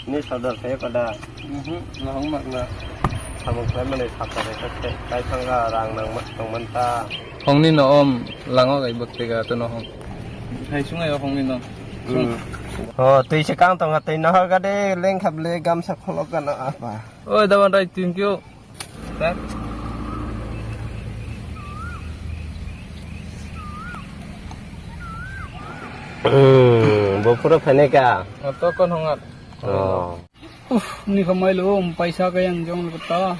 ni sadar saya pada nahong makna samung saya mana sakar saya kai thangga rang nang manta hong ni no om lango gai bak tega to no hong hai sungai hong ni no oh tui sekang tong atai no ga de leng khap le gam sa kholok kan apa oi dawan rai thank you tak bopura phane ka to kon hongat oh ni kamay lo paisa kayang jong lata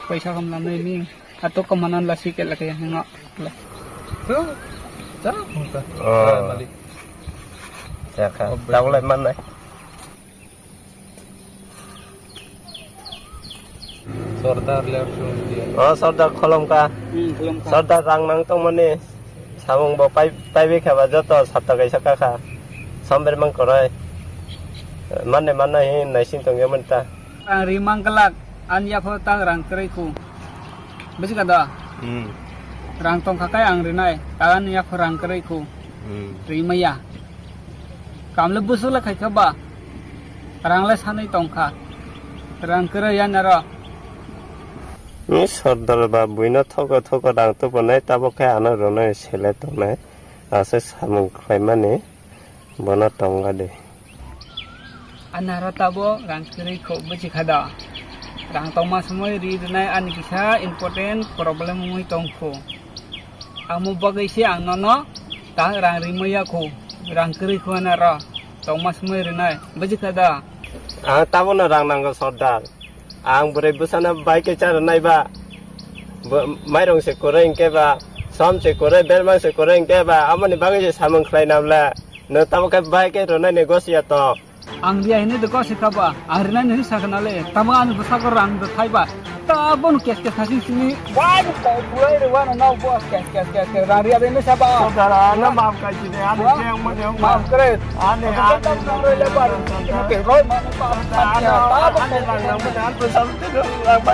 paisa kam lam ni ato kamanan la sikel la kaya nga la so ta ta mali ya ka tahu lai man này sordar le sun dia oh sordar kholom ka sordar rang nang tong mani samung bo pai be kha ba joto satta kai saka kha samber mang korai mana hi naisin tong yaman ta ang rimang kelak an ya phota rang krai ku besi kada rang tong kakai ang rinai tagan ya rang krai ku rimaya kam lebus la khai khaba rang la sanai tong kha rang krai ya nara ni sordar ba buina thoko rang to bonai ta bo kha ana ronai sele to nai ase samung khai mane bona tong ga de anara tabo rang krai ko besi kada rang tong ma samoi ri rinai an kisa important problem mui tong ko amu bagai si ang nono ta rang rimaya ko rang krai ko anara tong ma samoi rinai besi kada ta bo na rang nang sordar ang bure busana bike char nai ba mairong se koreng ke ba som se kore belmang se koreng ke ba amani bagai se samung khlai namla no ta bo ka bike ro nai negosia to ang dia ini deko sikaba arina ni sakanale taman busako rang do thaiba tabon kes hasin sini wai ko pulai re wana nau bos kes raria de ne saba sordar na maaf kai ji ane jeng mane maaf kare ane ane lebar ke roi mana ane rang nang mane an pusam te rang ba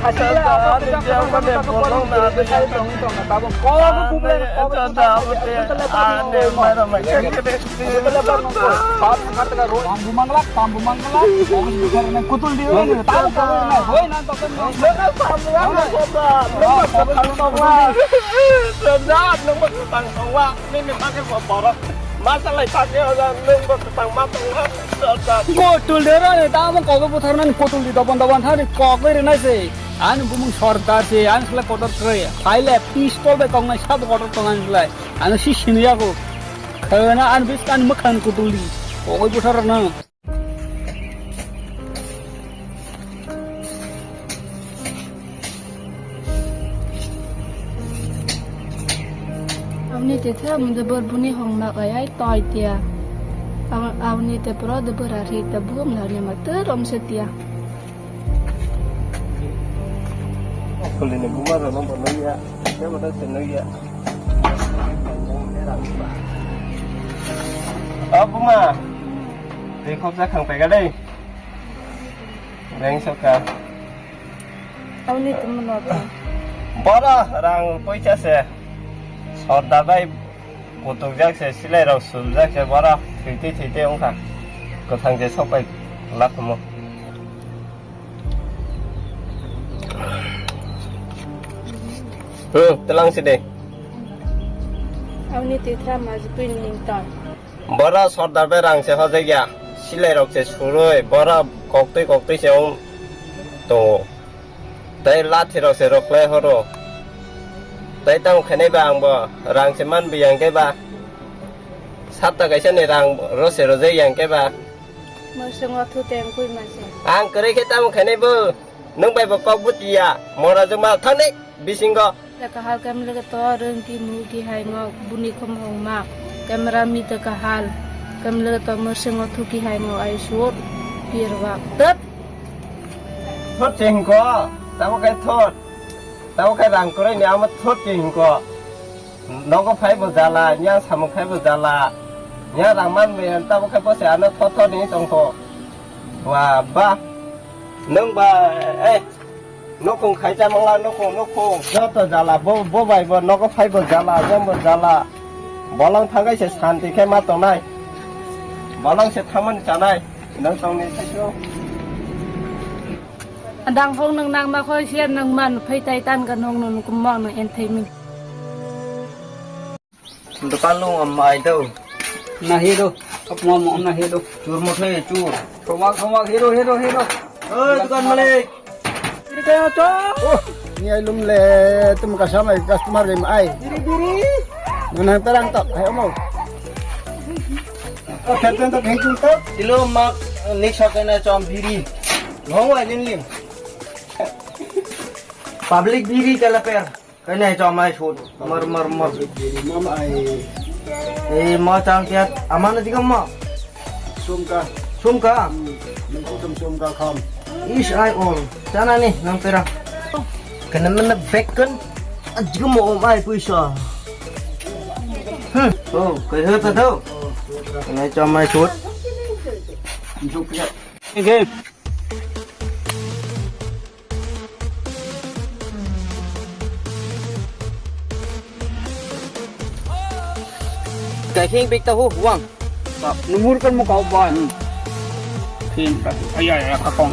hasil ane jeng mane bolong na de tong tabon ko kumle ane mara mai tambu manglak karena kutul dia tahu na hoy na to sedap nang matang wa ni pakai borok masa lai pakai orang nang matang matang sedap kutul dia ni tahu kau putar nan kutul di dapan hari kau kau ni se an bumung sordar se an sela kotor kre faile pistol be kong na sab kotor tongan sela an si sinia ko karena an bis kan makan kutul di kau putar na Awni te tha mun de bor buni hong na ai toy tia awni te pro de bor ari te bum la ne mat rom se tia kulit ni bunga ro nang bono ya saya bodo seno ya bunga dekho sa khang pai ga dai reng soka awni te mun no bora rang poicha se sordar bai kotok jak se silai rok sul jak se bora thite ongkha kothang je sopai lakmo telang sini awni te tha ma ji pin ning ton bora sordar bai rang se hojai ya silai rok se suroi bora koktoi se ong to tai lathi rok se roklai horo tai tang khane ba ang bo rang se man bi yang ke ba satta kaisa ne rang ro se ro je yang ke ba mo se ngo thu teng kui ma se ang kare ke tam khane bo nung bai ba kok but ya mora jung ma thane bisingo la ka hal kam le to reng ki mu ki hai ngo buni khom hong ma kamera mi te ka hal kam le to mo se ngo thu ki hai ngo ai suot pir wa tet thot ching ko tao cái thot tao cái rang kore ni am thot ching ko nó có phải bờ già là nhá sao một phải bờ già là nhá rang man về tao cái bữa sáng nó thot đi trong thọ và ba nâng ba ê nó không khai ra mang la nó không nó tờ già là bố vậy bữa nó có phải bờ già là nhá bờ già là bỏ lăng thang cái sẽ sàn thì cái mắt tao này malang se thaman chanai nang tong ni sai Andang phong nang nang ma khoi xian nang man phai tai tan kan hong nun kum mong nang en thai min. Depan lu amai tu. Nah hidup, kap ngomong nah hidup. Cur mo thay cur. Komak hidup. Oi tukan Malik. Ini kayak apa? Oh, ni ay lumle tum kasama customer rim ay. Diri. Manang terang tak, ayo mau. Oh, kerja tak hengkung tak. Silo mak nik sakena chom biri. Ngong wa nin lim. Public biri kalaper. Kena chom ai chot. Mar. Mama ay Eh ma chang kiat amana digam ma. sumka, Sumka. mencutum sumka kam. Is ai on. Sana ni nang pera. Kena mana bacon. Ajigam mo ai puisa. Oh, kai hata tau. Kena chom ai chot. Okay. Kai hing big tahu wang. Numurkan mo kau ba? Pinta. Ay, kakong.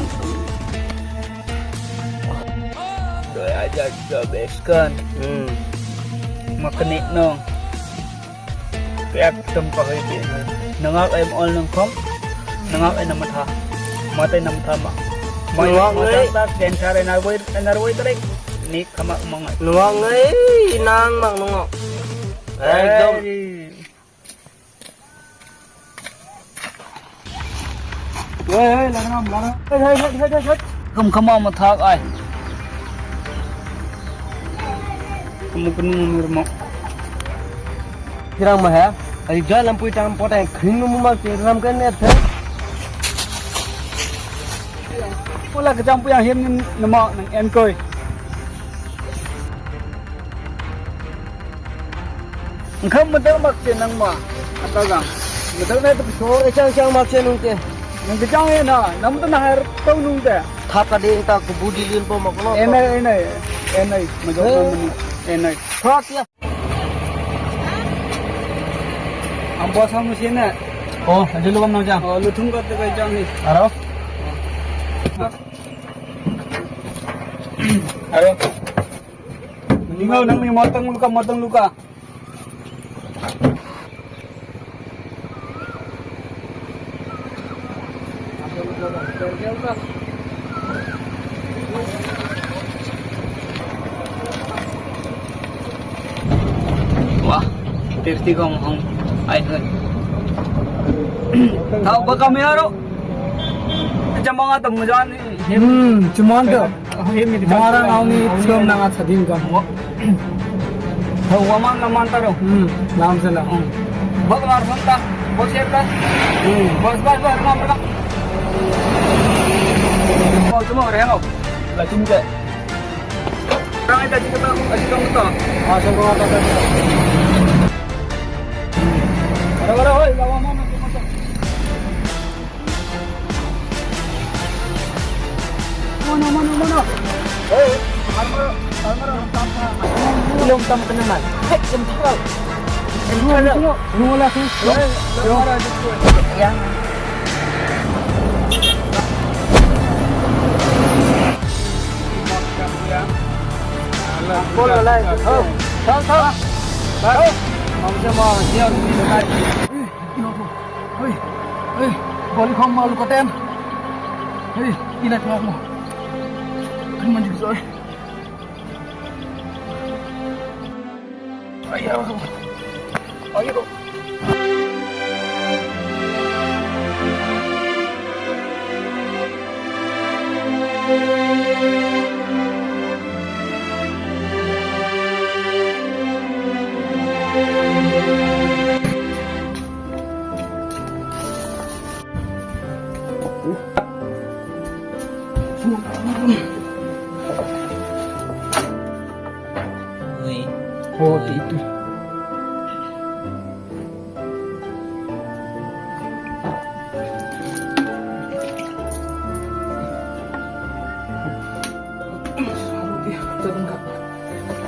Doy aja jabeskan. Makanit no. Kaya tempat itu. Nangak ay all ng kom. Nangak ay namatha. Matay namatha ma. Nangak ay- tak den sare narway tarik. Ni kama mga. Nuang ai inang mang nungok. Ekdom. Hey, lang na. Hey. Kama mathak ay. Kamu penuh mo. Kirang mah ya. Ai jalan pui tang potang khing nu mak ram kan ne the. Wala ka jampu yang him nama ng enkoy. Engkau betul maksud nang ma. Apa gang? Betul na ito So chang mak chen nu te. nang kejang na. Namun tu nak tahu nung deh. Thap ka de ta ku budi lin po mak no. Enai. Majok naman enai. Thot ya. Ang boss mo siya na. Oh, ada lu kam nang jang. Oh, lutung ka te kay jang ni. Aro. Aro. Lingaw nang may matang luka. Wah, tirti kong hong ay hun. Tao ba kami aro? Jam mga tumujan ni. Cuman tu. Mara nauni film nang at sadim kam. Waman naman taro. Naam sala. Bag mar santa. Bos yerta. Bos naman pala. Bos mo reno. La tingke. Kang ita jika tahu aji kamu to. Asa ko ata ta. Ara hoy lawa mo mo to. Mana. Hey, armor tampa. Belum tam kenaman. Hek jam tikau. Rumah lah sih. Ya. Bola lai. Oh. Thao. Không cho mò nhiều thì được này. Ơi, boleh không mau lu koten. Ini cuma mau. Kan manjur rồi. Ayo. Oh, itu.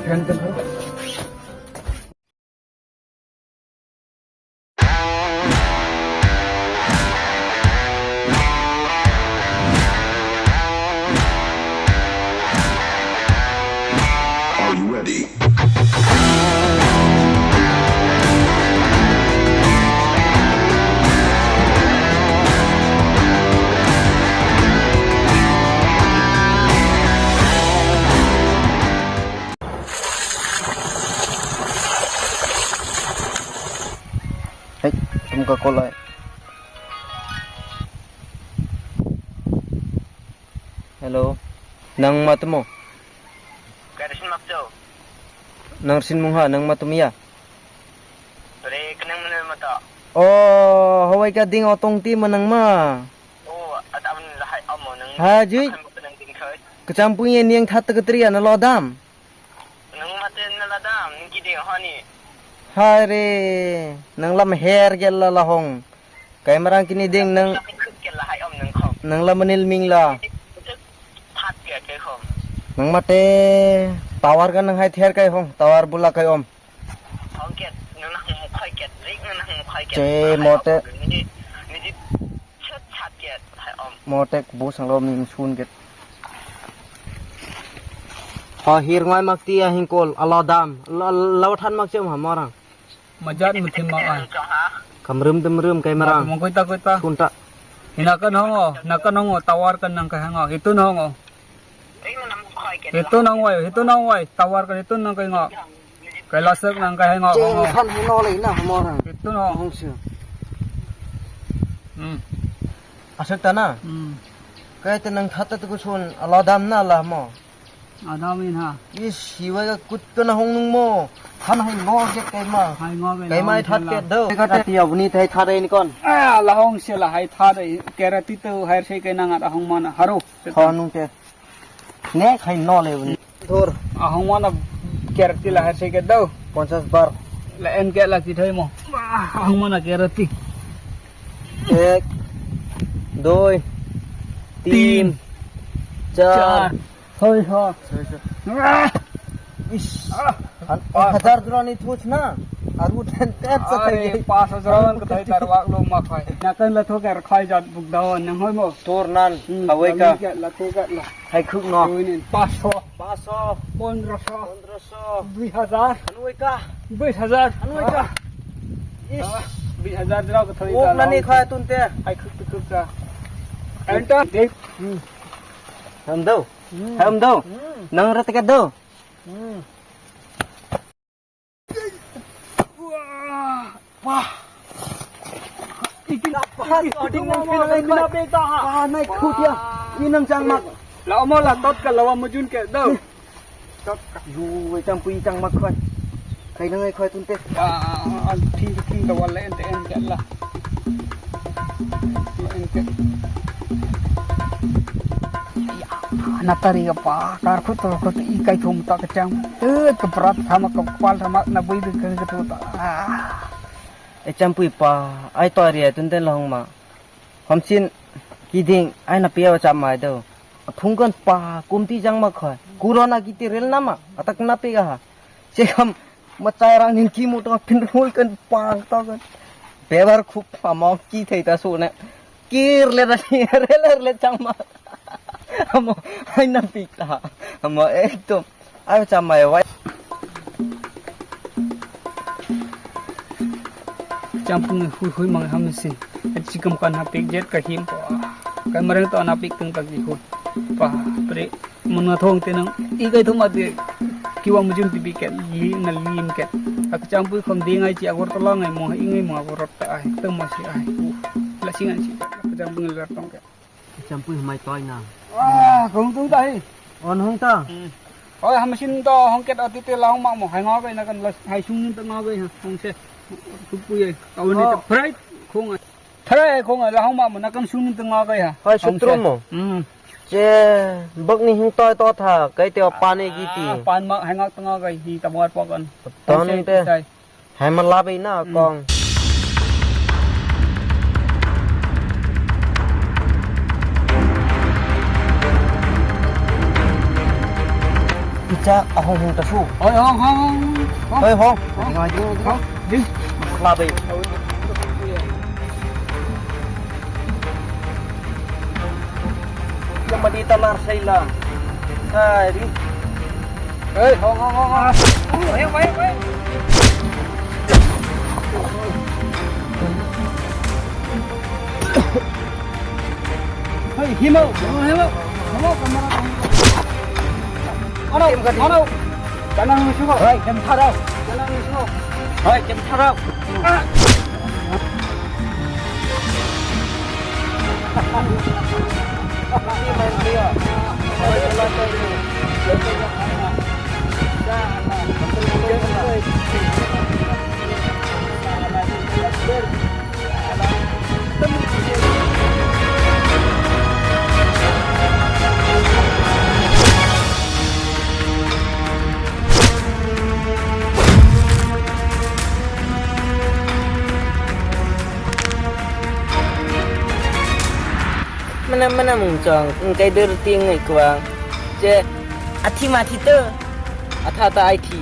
Ganteng kan? Tumka kolai. Hello. Nang matemo. Kada sin makto. Nang sinmungha nang matumiya. Tore kenang mana mata. Oh, hawai ka ding otong ti manang ma. Oh, at aman lahay amo nang. Ha, Jui. Nang ding thoi. Kecampunya niang thata ketria na lodam. Nang maten na ladam ning kiding hani. Hare, nang lam hair gel la hong. Kay marang kini ding nang Ke lahay om nang khom. nang lamanil ming la. Phat ke khom. Nang mate tawar kan nang hai ther kai hong, tawar bula kai om. Hong ke nang nang khoi ke rik nang khoi ke. Che mote Ni chat chat ke hai om. mote bu sang lo ming sun get. Ha hir ngai mak ti a hingkol alodam. Lawthan mak chem ha marang. Majat mutin mak ai. Kamrum temrum kay marang. Mong koita koita. Sunta. Hinakan hongo tawarkan nang kahango. Itu hongo. Rik nang khoi ke. Itu nang wai, tawarkan itu nang kahango. Kay lasak nang kahango. Jeng khan hino le na marang. Itu no. Hong sia. Asuk tana. Kay tenang thata tu sun alodam na la mo. Adamin ha. Is hiwa ka kut ka na hong nung mo. Han hong ngo get kay ma. Hai ngo be. Kay mai that ke do. Ka ti avni thai thare ni kon. Lahong sila hai thare kerati tu hai sei kay nang ahong mana haro. Khonung te. Ne khai no le vni. Thor Ahong mana kerati la hai sei ke do. 50 bar. La en ke la ki thai mo. Ahong mana kerati. 1 2 3 4 Hoi ho. Ish. 1000 droni thuch na. Aru ten tet sa Ai thai. 5000 ka thai tarwak lo ma khai. Nakan la tho ka khai jat buk daw nang hoi mo. Tor nan awai ka La tho ka la. thai khuk no. Hoi ni 500 500 1500 1500 2000 anui ka 20000 anui ka. Ish. 20000 draw ka thoi Ok nani khai tun te. ai khuk tu ka. Enter dek. Ham đâu nang ra tekat đâu Wah. Ikin apa? Ding nang pinang beta ha. ah nai khut ya inang chang mak La mo la tot ka lawa mo jun ke do. tot yu chang pui chang mak khoi kai nang ai khoi tun te An thi da wala ente en ke la. Ente. Natari apa kar khut ikai thum ta ka chang ka prat thama ka pal thama na bui de ka tu ta ai chang pui pa ai to ri tun te long ma hom chin ki ding ai na pia cham mai do phung kon pa kumti chang mak khoi corona ki ti rel na ma atak na pe ga che kham ma chai rang nin ki mu to phin hoi kan pa to kan bebar khup pa mo ki thei ta su ne kir le ra ni le chang ma amo ay napita amo eto ay chama ay campung hui mang ham sin chikam kan hapik jet ka him pa kan marang to anapik tung tak di hu pa pre mona thong te nang I kai thum ade kiwa mujun tibi ke li na lim ke ak campung khom ding ai chi agor to lang ai mo ingai mo agor ta ai tung ma si ai la singan si campung lar tong ke campur mai toy na không tung đây on hong ta ôi ham sin to hong ket ati te lang mak mo hai ngo kai na kan hai sung ta ngo kai ha hong se ku pu ye tau ni ta frai khong la hong mak mo na kan sung ta ngo kai ha hai sutrum mo che bak ni hing toy to tha kai te pa ne gi ti pan mak hai ngak ta ngo kai hi ta bot po kan to ni te hai ma la be na kong cha hong hong ta su ôi hong ơi hong ngồi hong đi la be mà đi tamar say la hai đi ê hong em quay hey himo ở đâu chả năng xuống không chấm thao đâu chả năng xuống không chấm thao đâu Mana mungcong engkai der ting ngai kwang je athi ma thi te atha ta ai thi